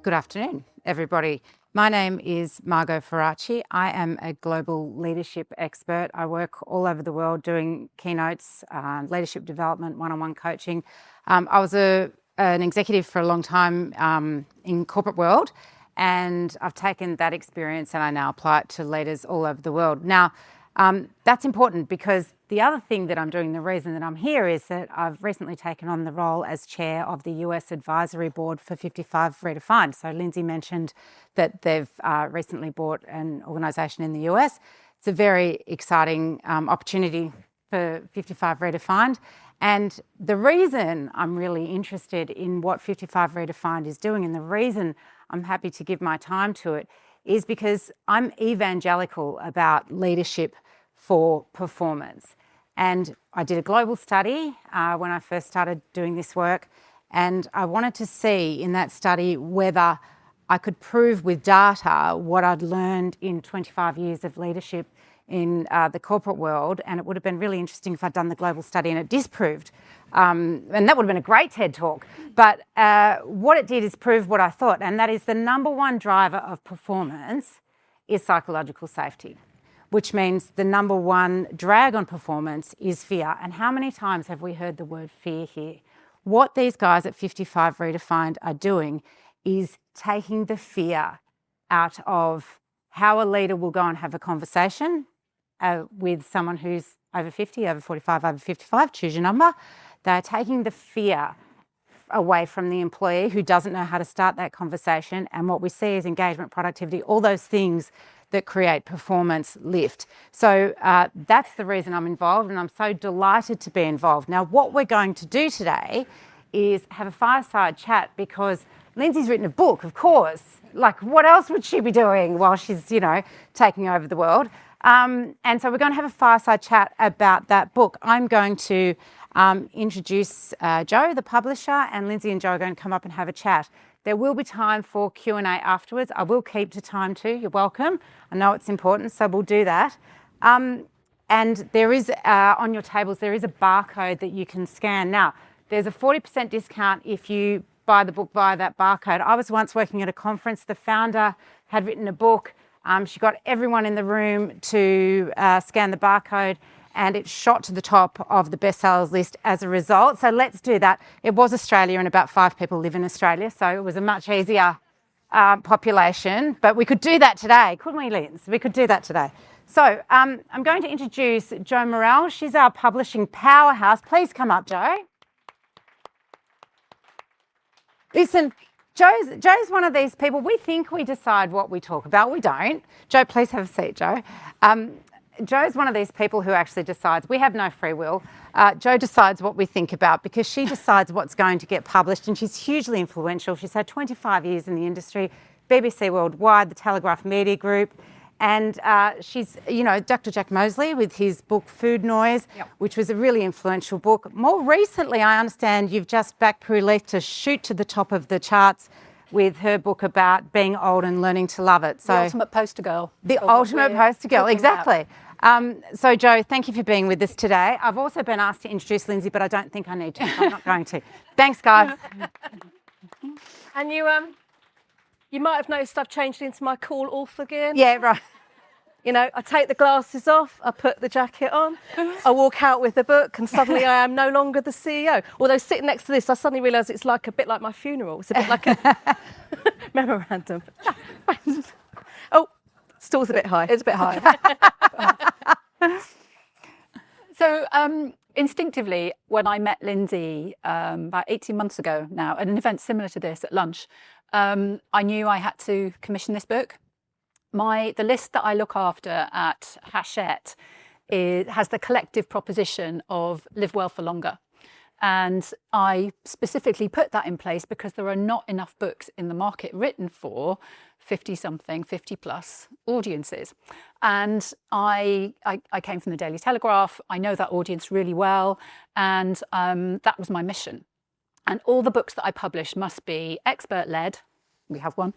Good afternoon, everybody. My name is Margot Faraci. I am a global leadership expert. I work all over the world doing keynotes, leadership development, one-on-one coaching. I was an executive for a long time in corporate world, and I've taken that experience and I now apply it to leaders all over the world. Now, that's important because the other thing that I'm doing, the reason that I'm here, is that I've recently taken on the role as chair of the US Advisory Board for 55 Redefined. So Lyndsey mentioned that they've recently bought an organisation in the US. It's a very exciting opportunity for 55 Redefined. And the reason I'm really interested in what 55 Redefined is doing, and the reason I'm happy to give my time to it, is because I'm evangelical about leadership for performance. And I did a global study when I first started doing this work, and I wanted to see in that study whether I could prove with data what I'd learned in 25 years of leadership in the corporate world. And it would have been really interesting if I'd done the global study and it disproved. And that would have been a great TED talk. But what it did is prove what I thought, and that is the number one driver of performance is psychological safety, which means the number one drag on performance is fear. And how many times have we heard the word fear here? What these guys at 55 Redefined are doing is taking the fear out of how a leader will go and have a conversation with someone who's over 50, over 45, over 55, choose your number. They're taking the fear away from the employee who doesn't know how to start that conversation. And what we see is engagement, productivity, all those things that create performance lift. So that's the reason I'm involved, and I'm so delighted to be involved. Now, what we're going to do today is have a fireside chat because Lyndsey's written a book, of course. Like, what else would she be doing while she's, taking over the world? And so we're going to have a fireside chat about that book. I'm going to introduce Jo, the publisher, and Lyndsey and Jo are going to come up and have a chat. There will be time for Q&A afterwards. I will keep to time too. You're welcome. I know it's important, so we'll do that. And there is, on your tables, there is a barcode that you can scan. Now, there's a 40% discount if you buy the book via that barcode. I was once working at a conference. The founder had written a book. She got everyone in the room to scan the barcode, and it shot to the top of the bestsellers list as a result. So let's do that. It was Australia, and about 5 people live in Australia, so it was a much easier population. But we could do that today, couldn't we, Linz? We could do that today. So I'm going to introduce Jo Morrell. She's our publishing powerhouse. Please come up, Jo. Listen, Jo's one of these people, we think we decide what we talk about. We don't. Jo, please have a seat, Jo. Jo's one of these people who actually decides. We have no free will. Jo decides what we think about because she decides what's going to get published, and she's hugely influential. She's had 25 years in the industry, BBC Worldwide, the Telegraph Media Group, and she's, Dr. Jack Mosley with his book Food Noise, which was a really influential book. More recently, I understand you've just backed Prue Leith to shoot to the top of the charts with her book about being old and learning to love it. So the ultimate poster girl. The ultimate poster girl, exactly. So, Jo, thank you for being with us today. I've also been asked to introduce Lyndsey, but I don't think I need to, so I'm not going to. Thanks, guys. And you might have noticed I've changed into my cool author gear. Yeah, right. I take the glasses off, I put the jacket on, I walk out with the book, and suddenly I am no longer the CEO. Although sitting next to this, I suddenly realise it's a bit like my funeral. It's a bit like a memorandum. Oh, stool's a bit high. It's a bit high. So instinctively, when I met Lyndsey about 18 months ago now, at an event similar to this at lunch, I knew I had to commission this book. The list that I look after at Hachette has the collective proposition of live well for longer. And I specifically put that in place because there are not enough books in the market written for 50-something, 50-plus audiences. And I came from the Daily Telegraph. I know that audience really well. And that was my mission. And all the books that I publish must be expert-led. We have one.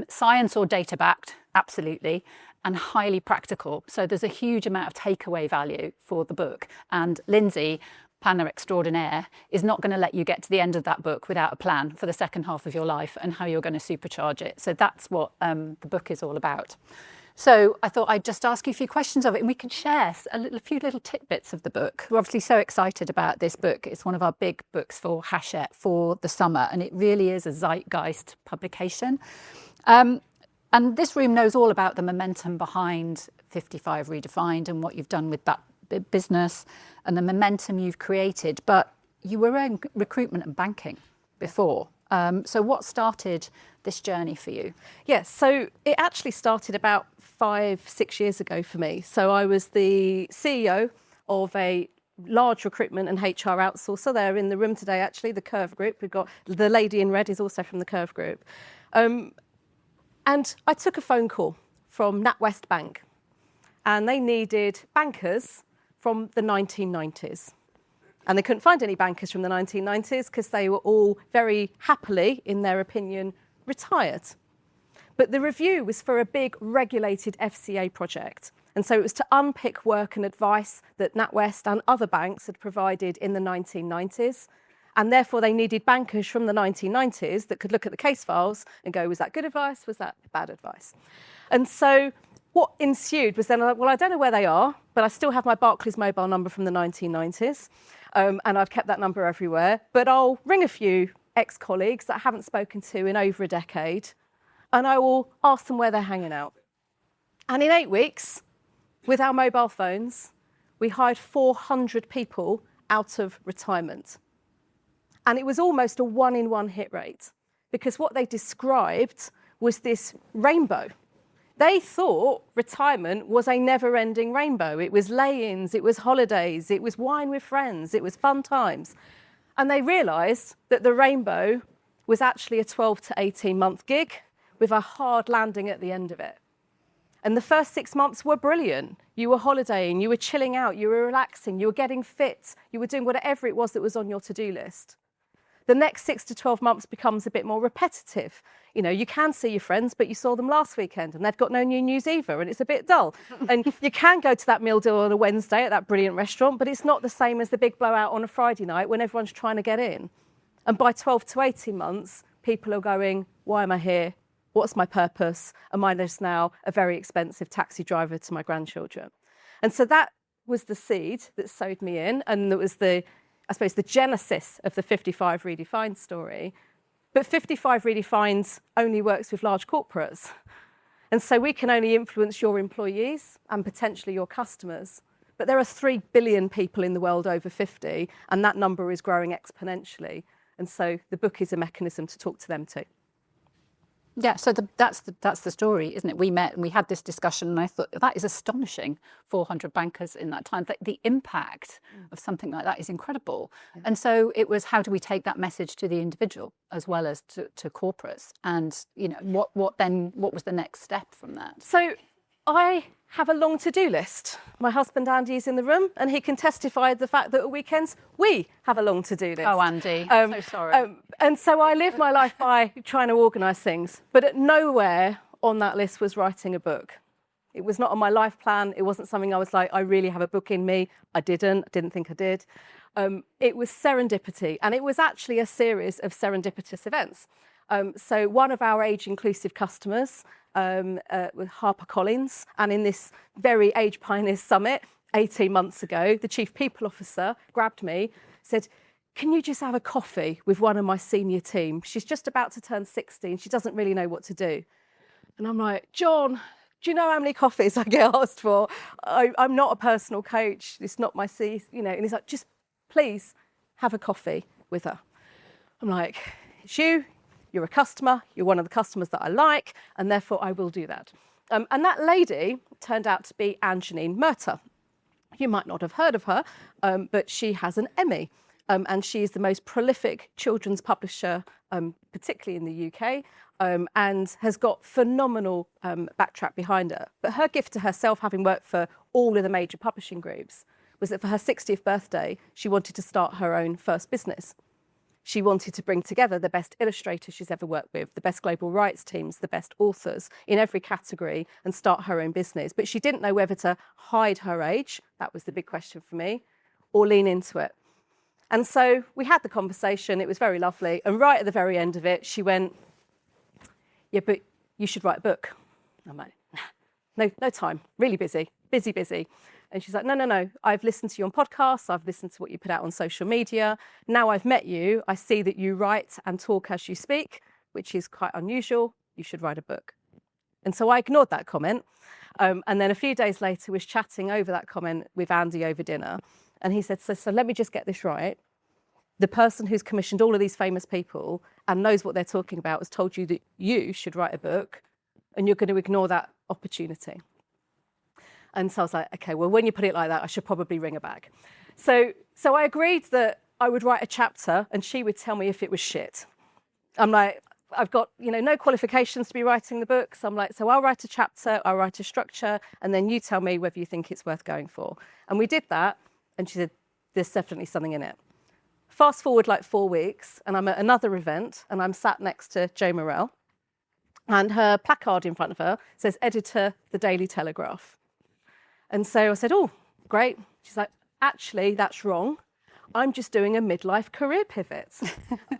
Science or data-backed, absolutely, and highly practical. So there's a huge amount of takeaway value for the book. And Lyndsey planner extraordinaire is not going to let you get to the end of that book without a plan for the second half of your life and how you're going to supercharge it. So that's what the book is all about. So I thought I'd just ask you a few questions of it and we can share a few little tidbits of the book. We're obviously so excited about this book. It's one of our big books for Hachette for the summer, and it really is a zeitgeist publication. And this room knows all about the momentum behind 55 Redefined and what you've done with that business and the momentum you've created. But you were in recruitment and banking before. So what started this journey for you? Yes, so it actually started about 5-6 years ago for me. So I was the CEO of a large recruitment and HR outsourcer. They're in the room today, actually, the Curve Group. We've got the lady in red is also from the Curve Group. And I took a phone call from NatWest Bank, and they needed bankers from the 1990s. And they couldn't find any bankers from the 1990s because they were all very happily, in their opinion, retired. But the review was for a big regulated FCA project. And so it was to unpick work and advice that NatWest and other banks had provided in the 1990s. And therefore, they needed bankers from the 1990s that could look at the case files and go, was that good advice? Was that bad advice? And so what ensued was then, well, I don't know where they are, but I still have my Barclays mobile number from the 1990s. And I've kept that number everywhere. But I'll ring a few ex-colleagues that I haven't spoken to in over a decade, and I will ask them where they're hanging out. And in 8 weeks, with our mobile phones, we hired 400 people out of retirement. And it was almost a 1-in-1 hit rate, because what they described was this rainbow. They thought retirement was a never-ending rainbow. It was lay-ins, it was holidays, it was wine with friends, it was fun times. And they realised that the rainbow was actually a 12 to 18-month gig with a hard landing at the end of it. And the first 6 months were brilliant. You were holidaying, you were chilling out, you were relaxing, you were getting fit, you were doing whatever it was that was on your to-do list. The next 6 to 12 months becomes a bit more repetitive. You know, you can see your friends, but you saw them last weekend and they've got no new news either, and it's a bit dull. And you can go to that meal deal on a Wednesday at that brilliant restaurant, but it's not the same as the big blowout on a Friday night when everyone's trying to get in. And by 12 to 18 months, people are going, why am I here? What's my purpose? Am I just now a very expensive taxi driver to my grandchildren? And so that was the seed that sowed me in, and that was the genesis of the 55 Redefined story. But 55 Redefined only works with large corporates. And so we can only influence your employees and potentially your customers. But there are 3 billion people in the world over 50, and that number is growing exponentially. And so the book is a mechanism to talk to them too. Yeah, so that's the story, isn't it? We met and we had this discussion, and I thought that is astonishing. 400 bankers in that time. The impact of something like that is incredible. Yeah. And so it was, how do we take that message to the individual as well as to corporates? And you know, what was the next step from that? So I have a long to-do list. My husband Andy is in the room, and he can testify the fact that at weekends we have a long to-do list. Oh, Andy, so sorry. And so I live my life by trying to organise things, but at nowhere on that list was writing a book. It was not on my life plan. It wasn't something I was like, I really have a book in me. I didn't think I did. It was serendipity, and it was actually a series of serendipitous events. So one of our age-inclusive customers with HarperCollins, and in this very Age Pioneers Summit 18 months ago, the Chief People Officer grabbed me, said, can you just have a coffee with one of my senior team? She's just about to turn 60 and she doesn't really know what to do. And I'm like, John, do you know how many coffees I get asked for? I'm not a personal coach. It's not my seat, you know. And he's like, just please have a coffee with her. I'm like, it's you. You're a customer, you're one of the customers that I like, and therefore I will do that. And that lady turned out to be Anjanine Murta. You might not have heard of her, but she has an Emmy, and she's the most prolific children's publisher, particularly in the UK, and has got phenomenal backtrack behind her. But her gift to herself, having worked for all of the major publishing groups, was that for her 60th birthday, she wanted to start her own first business. She wanted to bring together the best illustrators she's ever worked with, the best global rights teams, the best authors in every category, and start her own business. But she didn't know whether to hide her age, that was the big question for me, or lean into it. And so we had the conversation. It was very lovely. And right at the very end of it, she went, yeah, but you should write a book. I'm like, no time, really busy. And she's like, no, I've listened to you on podcasts, I've listened to what you put out on social media. Now I've met you, I see that you write and talk as you speak, which is quite unusual. You should write a book. And so I ignored that comment. And then a few days later, was chatting over that comment with Andy over dinner. And he said, so let me just get this right. The person who's commissioned all of these famous people and knows what they're talking about has told you that you should write a book, and you're going to ignore that opportunity. And so I was like, okay, well, when you put it like that, I should probably ring her back. So I agreed that I would write a chapter and she would tell me if it was shit. I'm like, I've got, no qualifications to be writing the book. So I'm like, so I'll write a chapter, I'll write a structure, and then you tell me whether you think it's worth going for. And we did that. And she said, there's definitely something in it. Fast forward like 4 weeks, and I'm at another event, and I'm sat next to Jo Morrell, and her placard in front of her says, editor, The Daily Telegraph. And so I said, oh, great. She's like, actually, that's wrong. I'm just doing a midlife career pivot.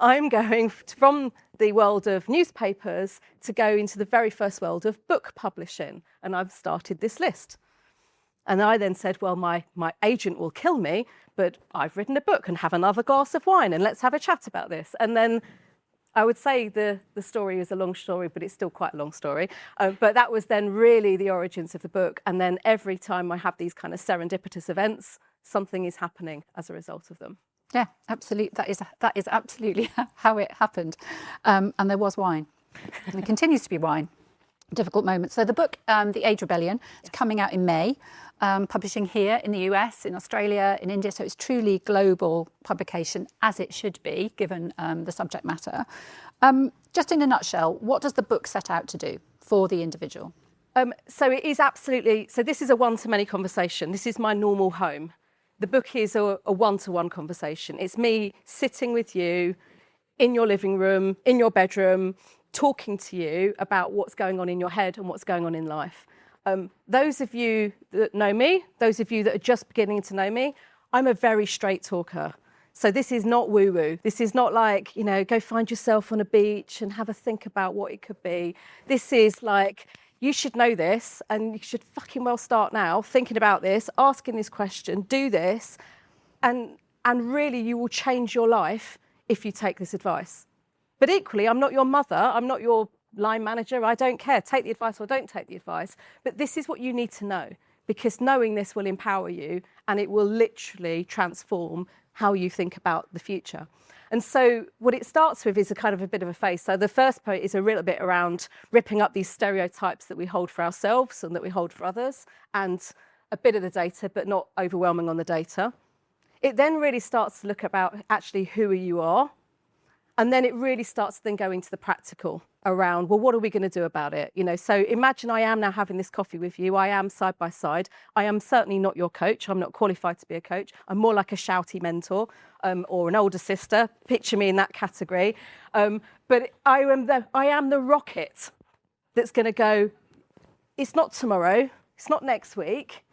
I'm going from the world of newspapers to go into the very first world of book publishing. And I've started this list. And I then said, well, my agent will kill me, but I've written a book and have another glass of wine and let's have a chat about this. And then I would say the story is a long story, but it's still quite a long story. But that was then really the origins of the book. And then every time I have these kind of serendipitous events, something is happening as a result of them. Yeah, absolutely. That is absolutely how it happened. And there was wine. And there continues to be wine. Difficult moments. So the book, The Age Rebellion, is coming out in May, publishing here in the US, in Australia, in India. So it's truly global publication, as it should be, given the subject matter. Just in a nutshell, what does the book set out to do for the individual? So it is absolutely, so this is a one-to-many conversation. This is my normal home. The book is a one-to-one conversation. It's me sitting with you in your living room, in your bedroom, talking to you about what's going on in your head and what's going on in life. Those of you that know me, those of you that are just beginning to know me, I'm a very straight talker. So this is not woo-woo. This is not like, go find yourself on a beach and have a think about what it could be. This is like, you should know this and you should fucking well start now thinking about this, asking this question, do this, and really you will change your life if you take this advice. But equally, I'm not your mother, I'm not your line manager, I don't care, take the advice or don't take the advice, but this is what you need to know, because knowing this will empower you and it will literally transform how you think about the future. And so what it starts with is a kind of a bit of a phase. So the first part is a little bit around ripping up these stereotypes that we hold for ourselves and that we hold for others, and a bit of the data, but not overwhelming on the data. It then really starts to look about actually who you are. And then it really starts to then go into the practical around, well, what are we going to do about it? So imagine I am now having this coffee with you. I am side by side. I am certainly not your coach. I'm not qualified to be a coach. I'm more like a shouty mentor or an older sister. Picture me in that category. But I am the rocket that's going to go, it's not tomorrow. It's not next week.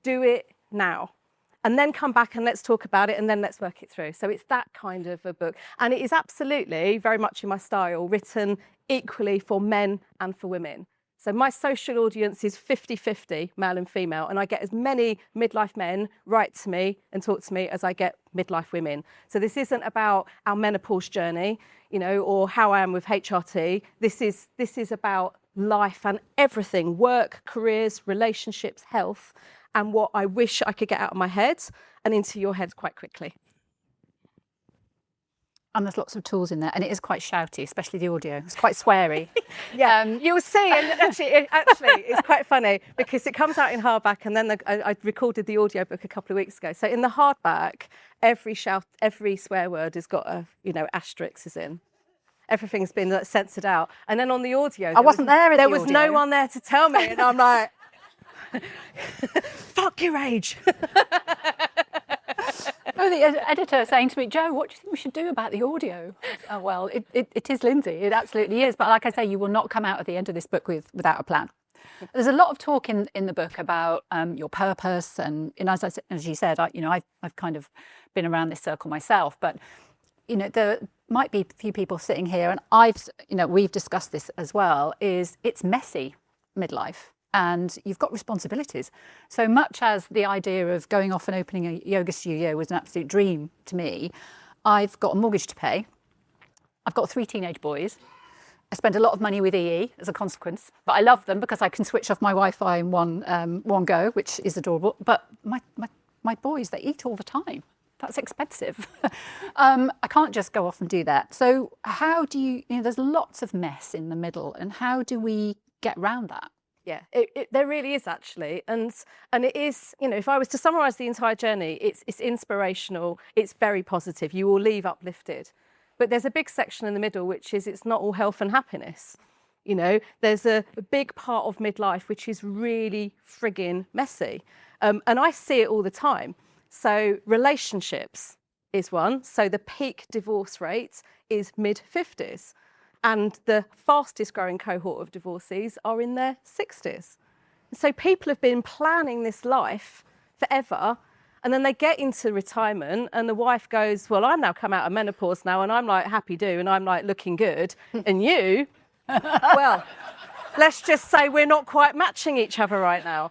Do it now. And then come back and let's talk about it and then let's work it through. So it's that kind of a book. And it is absolutely very much in my style, written equally for men and for women. So my social audience is 50-50, male and female, and I get as many midlife men write to me and talk to me as I get midlife women. So this isn't about our menopause journey, or how I am with HRT. This is about life and everything, work, careers, relationships, health, and what I wish I could get out of my head and into your heads quite quickly. And there's lots of tools in there, and it is quite shouty, especially the audio. It's quite sweary. Yeah, you'll see. And actually, it's quite funny because it comes out in hardback, and then I recorded the audiobook a couple of weeks ago. So in the hardback, every swear word has got a asterisks in. Everything's been censored out, and then on the audio, there was no one there to tell me, and I'm like, fuck your age. Oh, the editor saying to me, Jo, what do you think we should do about the audio? Oh, well, it is Lyndsey. It absolutely is. But like I say, you will not come out at the end of this book without a plan. There's a lot of talk in the book about your purpose, and as you said, I've kind of been around this circle myself, but there might be a few people sitting here, and we've discussed this as well. Is it's messy midlife, and you've got responsibilities. So much as the idea of going off and opening a yoga studio was an absolute dream to me, I've got a mortgage to pay. I've got 3 teenage boys. I spend a lot of money with EE as a consequence, but I love them because I can switch off my Wi-Fi in one go, which is adorable. But my boys, they eat all the time. That's expensive. I can't just go off and do that. So how do you there's lots of mess in the middle, and how do we get around that? Yeah, there really is actually, and it is. If I was to summarise the entire journey, it's inspirational. It's very positive. You will leave uplifted. But there's a big section in the middle, which is it's not all health and happiness. There's a big part of midlife which is really frigging messy. And I see it all the time. So relationships is one. So the peak divorce rate is mid-50s. And the fastest growing cohort of divorcees are in their 60s. So people have been planning this life forever. And then they get into retirement and the wife goes, well, I'm now come out of menopause now and I'm like happy do and I'm like looking good. And you, well, let's just say we're not quite matching each other right now,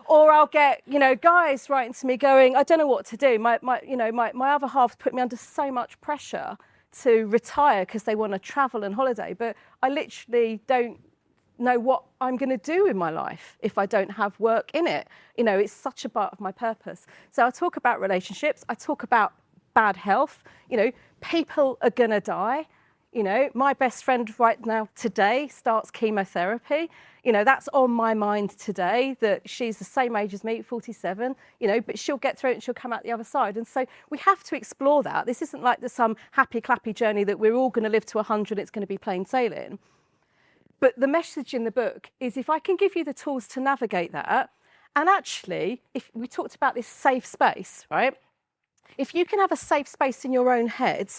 or I'll get, guys writing to me going, I don't know what to do. My other half's put me under so much pressure to retire because they want to travel and holiday, but I literally don't know what I'm going to do in my life if I don't have work in it. It's such a part of my purpose. So I talk about relationships. I talk about bad health. People are going to die. My best friend right now today starts chemotherapy. That's on my mind today, that she's the same age as me, 47, but she'll get through it and she'll come out the other side. And so we have to explore that. This isn't like some happy clappy journey that we're all going to live to 100, it's going to be plain sailing. But the message in the book is if I can give you the tools to navigate that, and actually, if we talked about this safe space, right? If you can have a safe space in your own head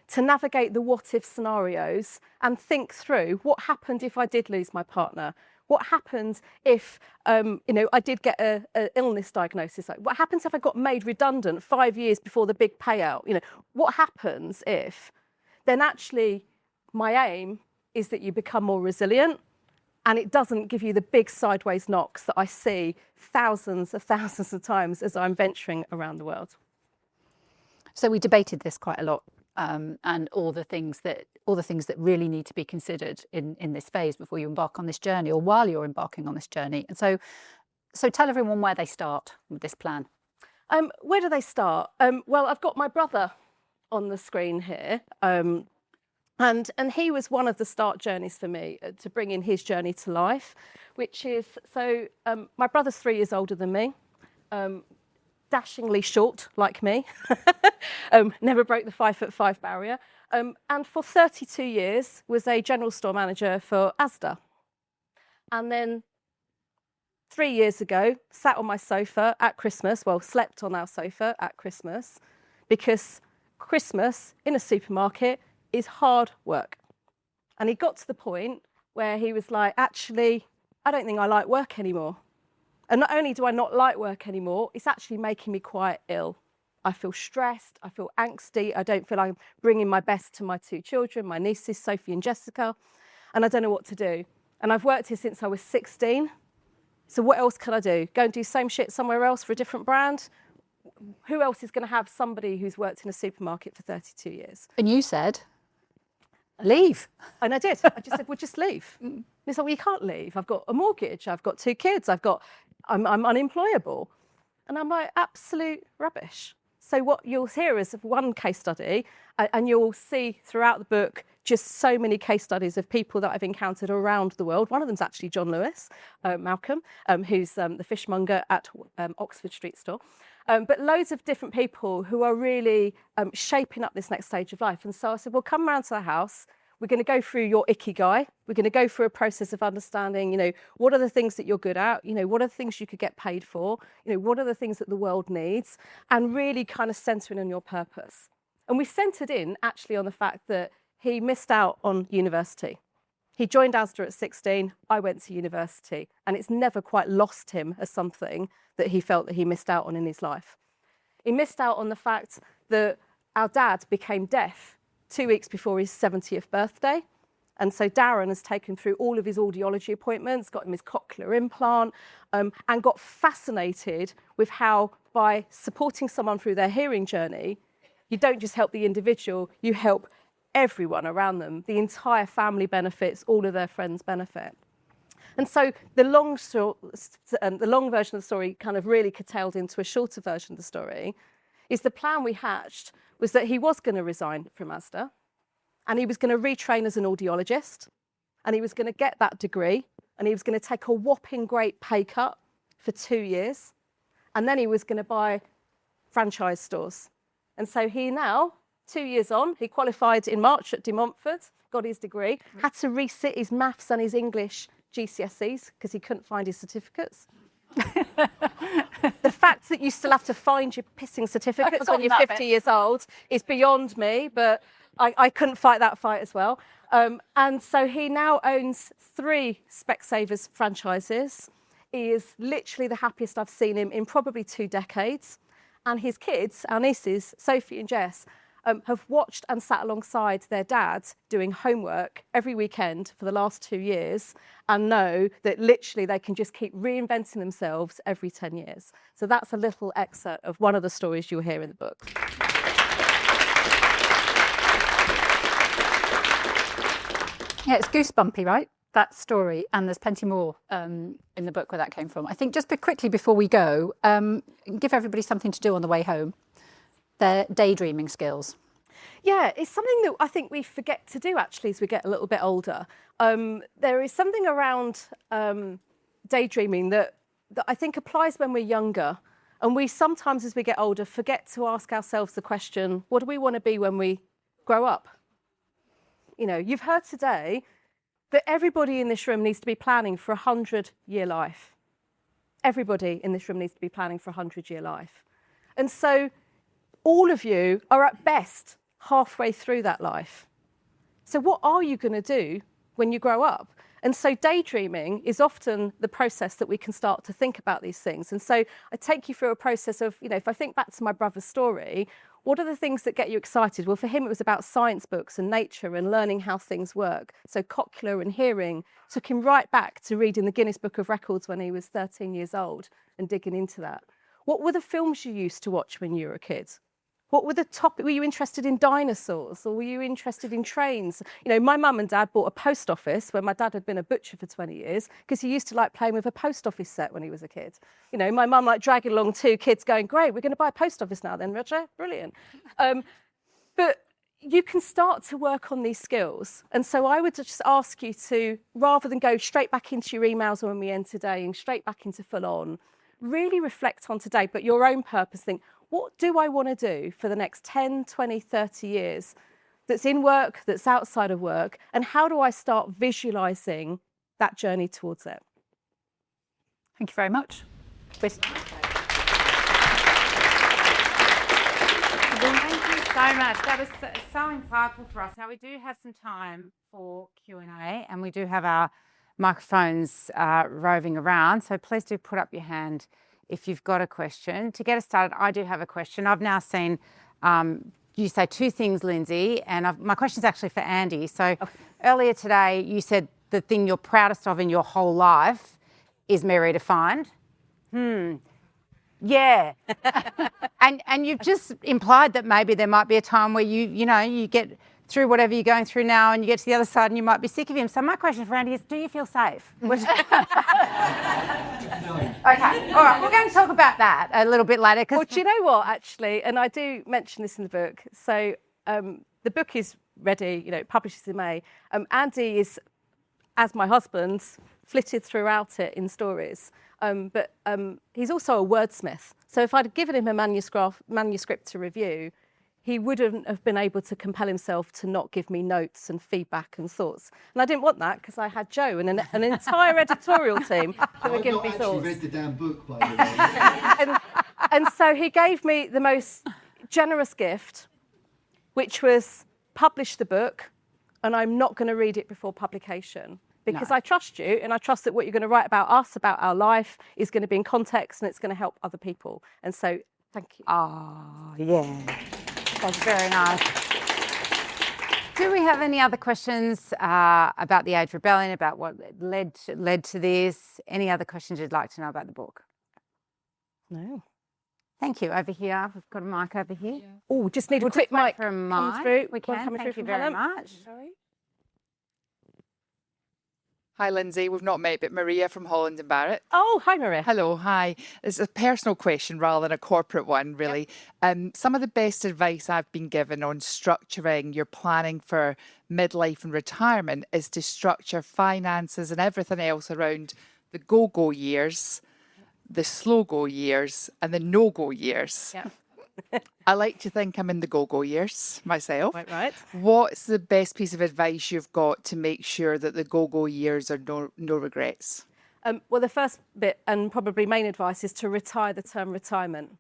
to navigate the what-if scenarios and think through what happened if I did lose my partner, what happened if, I did get an illness diagnosis, like what happens if I got made redundant 5 years before the big payout, what happens if, then actually my aim is that you become more resilient and it doesn't give you the big sideways knocks that I see thousands of times as I'm venturing around the world. So we debated this quite a lot, and all the things that really need to be considered in this phase before you embark on this journey, or while you're embarking on this journey. And so tell everyone where they start with this plan. Where do they start? Well, I've got my brother on the screen here. And he was one of the start journeys for me to bring in his journey to life, which is, my brother's 3 years older than me, dashingly short like me, never broke the 5'5" barrier, and for 32 years was a general store manager for Asda. And then 3 years ago, sat on my sofa at Christmas, slept on our sofa at Christmas, because Christmas in a supermarket is hard work. And he got to the point where he was like, actually, I don't think I like work anymore. And not only do I not like work anymore, it's actually making me quite ill. I feel stressed, I feel angsty, I don't feel I'm bringing my best to my 2 children, my nieces, Sophie and Jessica, and I don't know what to do. And I've worked here since I was 16, so what else can I do? Go and do same shit somewhere else for a different brand? Who else is going to have somebody who's worked in a supermarket for 32 years? And you said, leave. And I did. I just said, well, just leave. And it's like, well, you can't leave. I've got a mortgage. I've got 2 kids. I'm unemployable. And I'm like, absolute rubbish. So what you'll hear is one case study, and you'll see throughout the book just so many case studies of people that I've encountered around the world. One of them's actually John Lewis, Malcolm, who's the fishmonger at Oxford Street Store. But loads of different people who are really shaping up this next stage of life. And so I said, well, come round to the house. We're going to go through your ikigai. We're going to go through a process of understanding, what are the things that you're good at? What are the things you could get paid for? What are the things that the world needs? And really kind of centering on your purpose. And we centered in actually on the fact that he missed out on university. He joined Asda at 16. I went to university, and it's never quite lost him as something that he felt that he missed out on in his life. He missed out on the fact that our dad became deaf 2 weeks before his 70th birthday. And so Darren has taken through all of his audiology appointments, got him his cochlear implant, and got fascinated with how by supporting someone through their hearing journey, you don't just help the individual, you help everyone around them. The entire family benefits, all of their friends benefit. And so the long version of the story, kind of really curtailed into a shorter version of the story, is the plan we hatched was that he was going to resign from Asda, and he was going to retrain as an audiologist, and he was going to get that degree, and he was going to take a whopping great pay cut for 2 years, and then he was going to buy franchise stores. And so he now, 2 years on, he qualified in March at De Montfort, got his degree, had to resit his maths and his English GCSEs because he couldn't find his certificates. The fact that you still have to find your pissing certificates when you're 50 years old is beyond me, but I couldn't fight that fight as well. And so he now owns 3 Specsavers franchises. He is literally the happiest I've seen him in probably 2 decades. And his kids, our nieces, Sophie and Jess, have watched and sat alongside their dad doing homework every weekend for the last 2 years and know that literally they can just keep reinventing themselves every 10 years. So that's a little excerpt of one of the stories you'll hear in the book. Yeah, it's goosebumpy, right? That story, and there's plenty more in the book where that came from. I think just quickly before we go, give everybody something to do on the way home. Their daydreaming skills. Yeah, it's something that I think we forget to do actually as we get a little bit older. There is something around daydreaming that I think applies when we're younger. And we sometimes, as we get older, forget to ask ourselves the question, what do we want to be when we grow up? You know, you've heard today that everybody in this room needs to be planning for a 100-year life. Everybody in this room needs to be planning for a 100-year life. And so all of you are at best halfway through that life. So what are you going to do when you grow up? And so daydreaming is often the process that we can start to think about these things. And so I take you through a process of, you know, if I think back to my brother's story, what are the things that get you excited? Well, for him, it was about science books and nature and learning how things work. So cochlear and hearing took him right back to reading the Guinness Book of Records when he was 13 years old and digging into that. What were the films you used to watch when you were a kid? What were the topics? Were you interested in dinosaurs or were you interested in trains? You know, my mum and dad bought a post office when my dad had been a butcher for 20 years because he used to like playing with a post office set when he was a kid. You know, my mum like dragging along 2 kids going, great, we're going to buy a post office now then, Roger, brilliant. But you can start to work on these skills. And so I would just ask you to, rather than go straight back into your emails when we end today and straight back into full on, really reflect on today, but your own purpose, think, what do I want to do for the next 10, 20, 30 years that's in work, that's outside of work, and how do I start visualising that journey towards it? Thank you very much. Thank you so much. That was so insightful for us. Now, we do have some time for Q&A, and we do have our microphones roving around, so please do put up your hand if you've got a question. To get us started, I do have a question. I've now seen you say 2 things, Lyndsey, and my question is actually for Andy. So earlier today, you said the thing you're proudest of in your whole life is me redefined. Yeah. and you've just implied that maybe there might be a time where you get through whatever you're going through now and you get to the other side and you might be sick of him. So my question for Andy is, do you feel safe? Okay, all right, we're going to talk about that a little bit later. Well, do you know what, actually, and I do mention this in the book, so the book is ready, you know, it publishes in May. Andy is, as my husband, flitted throughout it in stories, but he's also a wordsmith. So if I'd given him a manuscript to review, he wouldn't have been able to compel himself to not give me notes and feedback and thoughts. And I didn't want that because I had Jo and an entire editorial team that were giving me thoughts. I've not actually read the damn book, by the way. and so he gave me the most generous gift, which was publish the book, and I'm not going to read it before publication. Because I trust you, and I trust that what you're going to write about us, about our life, is going to be in context and it's going to help other people. And so, thank you. Oh, yeah. That's very nice. Do we have any other questions about the Age Rebellion, about what led to this? Any other questions you'd like to know about the book? No. Thank you. Over here, we've got a mic over here. Yeah. Oh, just need a quick mic for a mic. come through. We can. Thank you very much. Sorry. Hi, Lyndsey. We've not met, but Maria from Holland and Barrett. Oh, hi, Maria. Hello, hi. It's a personal question rather than a corporate one, really. Yep. Some of the best advice I've been given on structuring your planning for midlife and retirement is to structure finances and everything else around the go-go years, the slow-go years, and the no-go years. Yeah. I like to think I'm in the go-go years myself. Right. What's the best piece of advice you've got to make sure that the go-go years are no regrets? Well, the first bit, and probably main advice, is to retire the term retirement.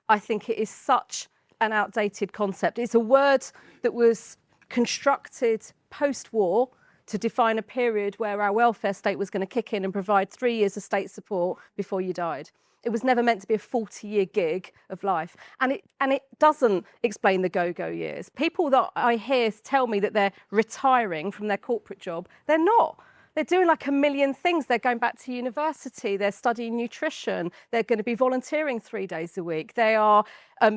I think it is such an outdated concept. It's a word that was constructed post-war to define a period where our welfare state was going to kick in and provide 3 years of state support before you died. It was never meant to be a 40-year gig of life. And it doesn't explain the go-go years. People that I hear tell me that they're retiring from their corporate job, they're not. They're doing like a million things. They're going back to university. They're studying nutrition. They're going to be volunteering 3 days a week. They are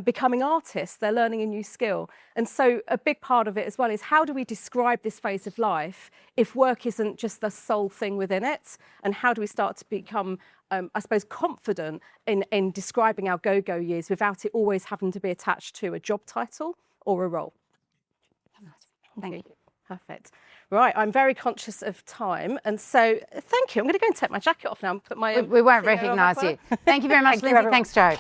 becoming artists. They're learning a new skill. And so a big part of it as well is how do we describe this phase of life if work isn't just the sole thing within it? And how do we start to become, I suppose, confident in describing our go-go years without it always having to be attached to a job title or a role? Thank you. Perfect. Right, I'm very conscious of time, and so thank you. I'm going to go and take my jacket off now and put my... We won't CEO on my recognise you. phone. Thank you very much, Lyndsey. Thanks, Jo.